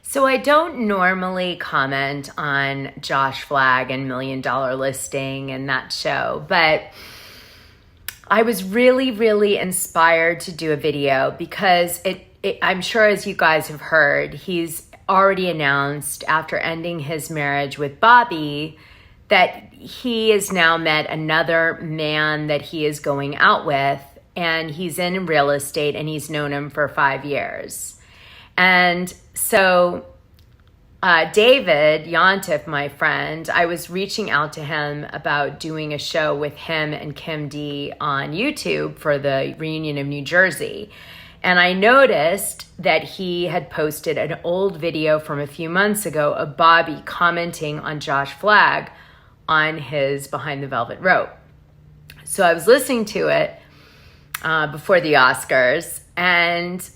So I don't normally comment on Josh Flagg and Million Dollar Listing and that show, but I was really, really inspired to do a video because I'm sure, as you guys have heard, he's already announced after ending his marriage with Bobby that he has now met another man that he is going out with, and he's in real estate and he's known him for 5 years. And so David Yontif, my friend, I was reaching out to him about doing a show with him and Kim D on YouTube for the reunion of New Jersey. And I noticed that he had posted an old video from a few months ago of Bobby commenting on Josh Flagg on his Behind the Velvet Rope. So I was listening to it before the Oscars, and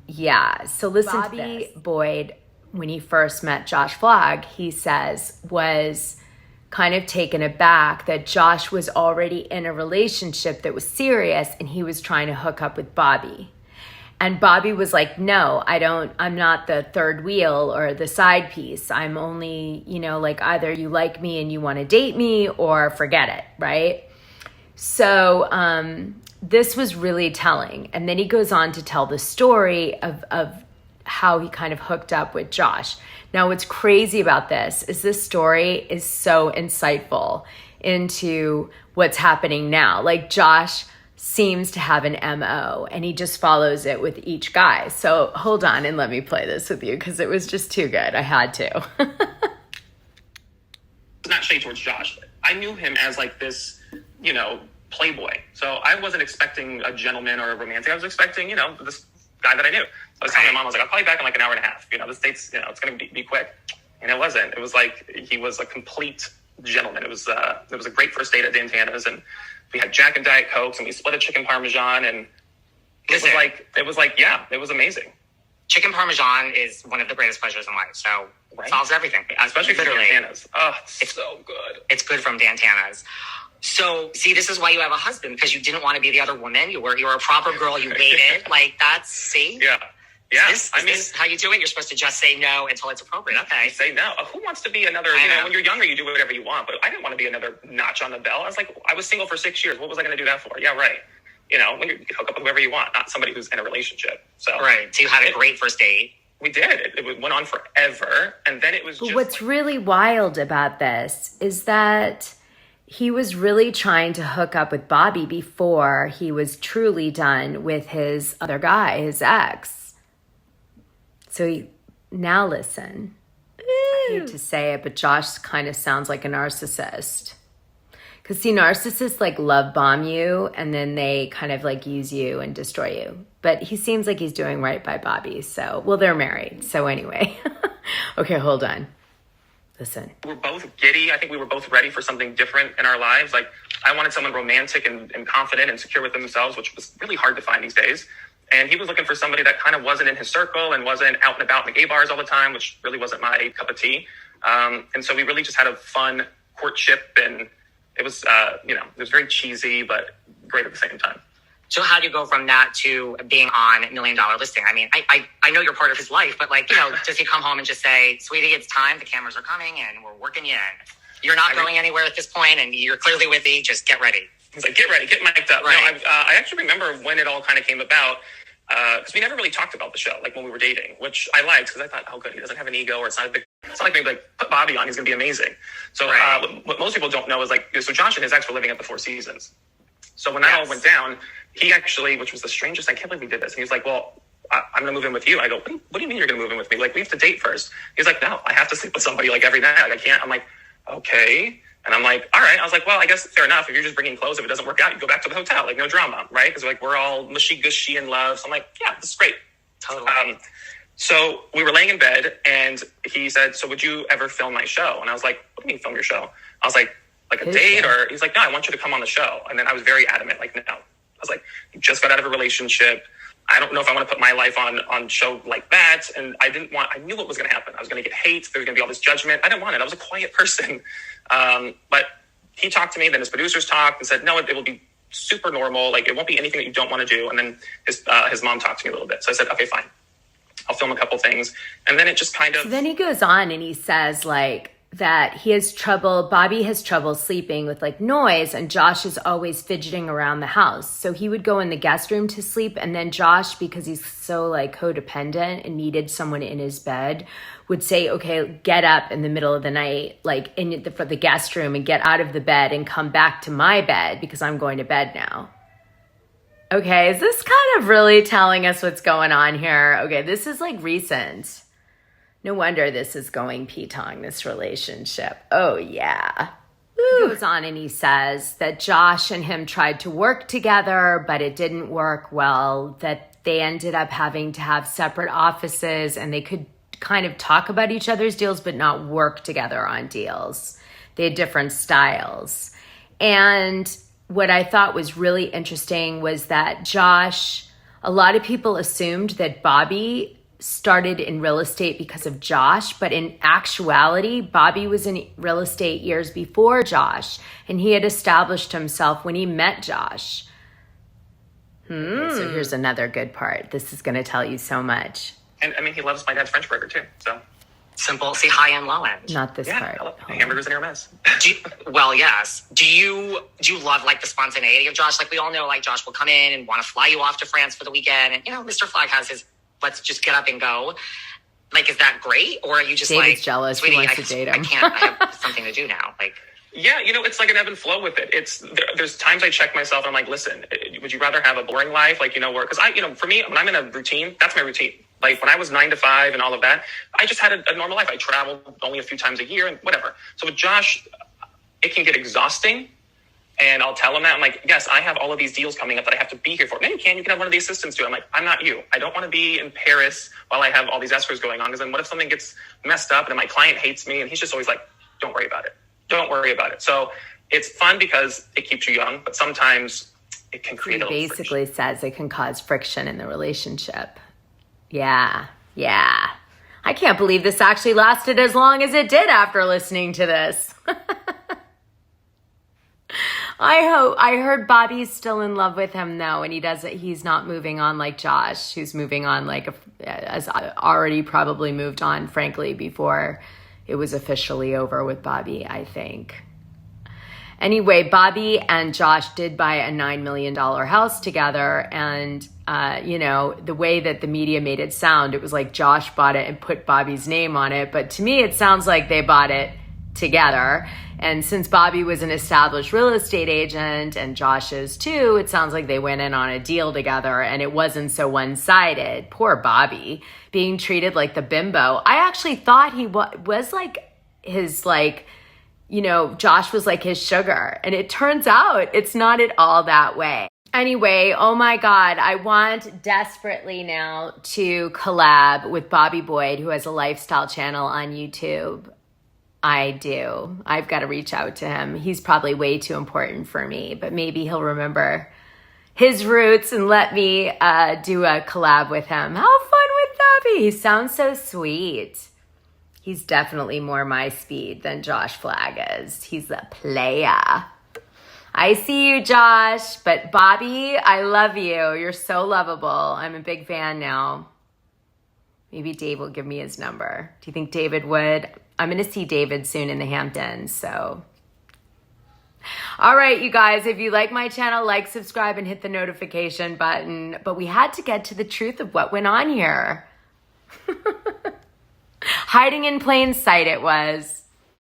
yeah, so listen to this. Bobby Boyd, when he first met Josh Flagg, he says, was kind of taken aback that Josh was already in a relationship that was serious and he was trying to hook up with Bobby. And Bobby was like, no, I'm not the third wheel or the side piece. I'm only, like either you like me and you want to date me or forget it, right? So this was really telling. And then he goes on to tell the story of how he kind of hooked up with Josh. Now, what's crazy about this story is so insightful into what's happening now. Like, Josh seems to have an MO and he just follows it with each guy. So hold on and let me play this with you because it was just too good. I had to. It's not shade towards Josh. I knew him as like this, playboy. So I wasn't expecting a gentleman or a romantic. I was expecting, this guy that I knew. I was telling my mom, I was like, I'll call you back in like an hour and a half. This date's, it's going to be quick. And it wasn't. It was like he was a complete gentleman. It was a great first date at Dantana's, and we had Jack and Diet Cokes, and we split a chicken parmesan, and it was amazing. Chicken parmesan is one of the greatest pleasures in life. So it solves everything. Especially from Dantana's. Oh, it's so good. It's good from Dantana's. So, see, this is why you have a husband, because you didn't want to be the other woman. You were a proper girl. You waited. Yeah. Yeah. Is this how you do it? You're supposed to just say no until it's appropriate. Okay. Say no. Who wants to be another, when you're younger, you do whatever you want, but I didn't want to be another notch on the belt. I was single for 6 years. What was I going to do that for? Yeah, right. When you can hook up with whoever you want, not somebody who's in a relationship. So, right. So you had a great first date. We did. It went on forever. And then it was but what's really wild about this is that he was really trying to hook up with Bobby before he was truly done with his other guy, his ex. So now listen. I hate to say it, but Josh kind of sounds like a narcissist. Because see, narcissists love bomb you and then they kind of use you and destroy you. But he seems like he's doing right by Bobby. So, well, they're married. So anyway. Okay, hold on. Listen. We're both giddy. I think we were both ready for something different in our lives. I wanted someone romantic and confident and secure with themselves, which was really hard to find these days. And he was looking for somebody that kind of wasn't in his circle and wasn't out and about in the gay bars all the time, which really wasn't my cup of tea. And so we really just had a fun courtship, and it was, it was very cheesy, but great at the same time. So how do you go from that to being on $1 Million Listing? I mean, I know you're part of his life, but does he come home and just say, sweetie, it's time, the cameras are coming and we're working you in? You're not going anywhere at this point and you're clearly with me, just get ready. He's like, get ready, get mic'd up. Right. No, I actually remember when it all kind of came about, because we never really talked about the show, when we were dating, which I liked because I thought, oh good, he doesn't have an ego, or it's not like maybe put Bobby on, he's going to be amazing. So what most people don't know is so Josh and his ex were living at the Four Seasons. So when that all went down, he actually, which was the strangest, I can't believe we did this. And he was like, well, I'm going to move in with you. I go, what do you mean you're going to move in with me? We have to date first. He's like, no, I have to sleep with somebody every night. I can't. I'm like, okay. And I'm like, all right. I was like, well, I guess fair enough. If you're just bringing clothes, if it doesn't work out, you go back to the hotel. No drama, right? Because we're all mushy gushy in love. So I'm like, yeah, this is great. Totally. So we were laying in bed and he said, so would you ever film my show? And I was like, what do you mean film your show? I was like a date? Or he's like, no, I want you to come on the show. And then I was very adamant, no. I was like, you just got out of a relationship. I don't know if I want to put my life on show like that. And I knew what was going to happen. I was going to get hate. There was going to be all this judgment. I didn't want it. I was a quiet person. But he talked to me, then his producers talked and said, no, it will be super normal. It won't be anything that you don't want to do. And then his mom talked to me a little bit. So I said, okay, fine. I'll film a couple things. And then it just kind of... So then he goes on and he says like that Bobby has trouble sleeping with like noise, and Josh is always fidgeting around the house. So he would go in the guest room to sleep, and then Josh, because he's so like codependent and needed someone in his bed, would say, okay, get up in the middle of the night, like for the guest room, and get out of the bed and come back to my bed because I'm going to bed now. Okay, is this kind of really telling us what's going on here? Okay, this is like recent. No wonder this is going P-tong, this relationship. Oh, yeah. He goes on and he says that Josh and him tried to work together, but it didn't work well, that they ended up having to have separate offices, and they could kind of talk about each other's deals, but not work together on deals. They had different styles. And what I thought was really interesting was that Josh, a lot of people assumed that Bobby started in real estate because of Josh, but in actuality, Bobby was in real estate years before Josh, and he had established himself when he met Josh. So here's another good part. This is going to tell you so much. And I mean, he loves my dad's French burger too, so... Simple. See, high end, low end. Not this part. I love hamburgers and Hermes. Well, yes. Do you love like the spontaneity of Josh? Like we all know, like Josh will come in and want to fly you off to France for the weekend, and you know, Mr. Flagg has his let's just get up and go. Like, is that great, or are you just David's like jealous? Sweetie, he wants to date him. I can't. I have something to do now. Like. Yeah, you know, it's like an ebb and flow with it. There's times I check myself and I'm like, listen, would you rather have a boring life? Like, you know, where, because for me, when I'm in a routine, that's my routine. Like when I was 9 to 5 and all of that, I just had a normal life. I traveled only a few times a year and whatever. So with Josh, it can get exhausting. And I'll tell him that. I'm like, yes, I have all of these deals coming up that I have to be here for. No, you can have one of the assistants do it. I'm like, I'm not you. I don't want to be in Paris while I have all these escrows going on. Because then what if something gets messed up and my client hates me? And he's just always like, don't worry about it. Don't worry about it. So it's fun because it keeps you young, but sometimes it can create a little basically friction. Says it can cause friction in the relationship. Yeah. I can't believe this actually lasted as long as it did after listening to this. I heard Bobby's still in love with him though, and he's not moving on like Josh, who's moving on as already probably moved on, frankly, before it was officially over with Bobby, I think. Anyway, Bobby and Josh did buy a $9 million house together, and the way that the media made it sound, it was like Josh bought it and put Bobby's name on it, but to me it sounds like they bought it together. And since Bobby was an established real estate agent and Josh is too, it sounds like they went in on a deal together, and it wasn't so one-sided. Poor Bobby, being treated like the bimbo. I actually thought he was like his Josh was like his sugar, and it turns out it's not at all that way. Anyway, oh my God, I want desperately now to collab with Bobby Boyd, who has a lifestyle channel on YouTube. I do. I've got to reach out to him. He's probably way too important for me, but maybe he'll remember his roots and let me do a collab with him. How fun would that be? He sounds so sweet. He's definitely more my speed than Josh Flagg is. He's a player. I see you, Josh. But Bobby, I love you. You're so lovable. I'm a big fan now. Maybe Dave will give me his number. Do you think David would? I'm going to see David soon in the Hamptons, so. All right, you guys, if you like my channel, like, subscribe, and hit the notification button. But we had to get to the truth of what went on here. Hiding in plain sight it was.